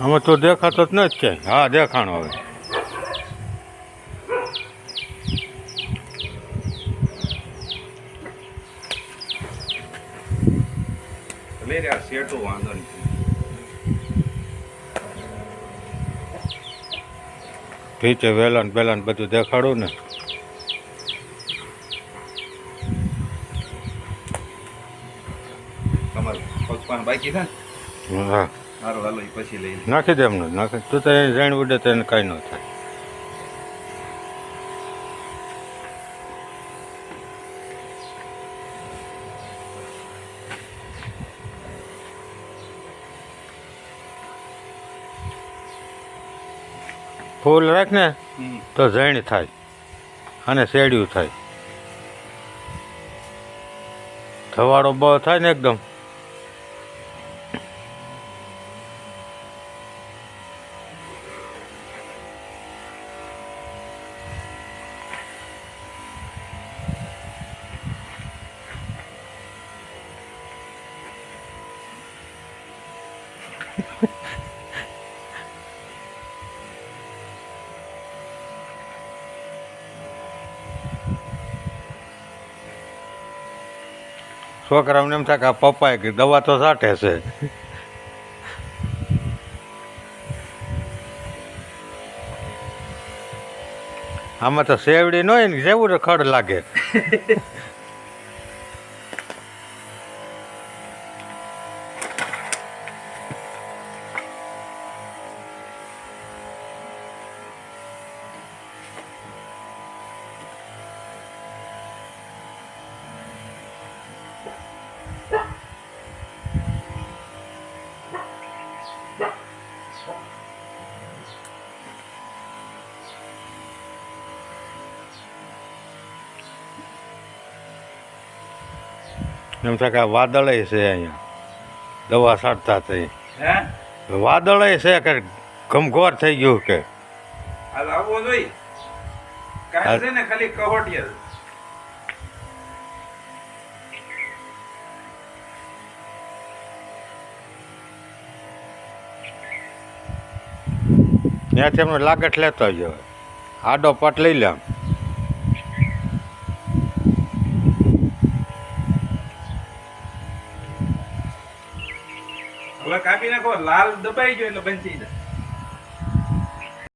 આમાં તો દેખાતો જ નથી ક્યાંય. હા દેખાણો હવે. લઈ રહ્યા શેઠું વાંધો નહીં. ભીચે વેલાન બેલાન બધું દેખાડું ને. તમારે પગપાન બાકી છે ને હા સારું હાલો એ પછી લઈ લે. નાખી દે એમને નાખી. તું તો એને જાણ ઉડે તો એને કાંઈ ન થાય. ફૂલ રાખ ને તો ઝેણ થાય અને શેડિયું થાય. થવાડો બહુ થાય ને એકદમ. છોકરાઓને એમ થાય કે આ પપ્પાએ કે દવા તો સાટે છે. આમાં તો શેવડી ન હોય ને જેવું ખડ લાગે. એમ થાય કે આ વાદળે છે અહીંયા દવા સાટતા થઈ. હે વાદળે છે કે ઘમઘોર થઈ ગયું કે. હાલ આવવો જોઈએ કાંઈ છે ને ખાલી કહોટિયા. ત્યાંથી એમને લાગટ લેતો જ આડો પટ લઈ લે આમ. હવે કાપી નાખો લાલ દબાઈ ગયો એટલે બંધ થઈ જાય.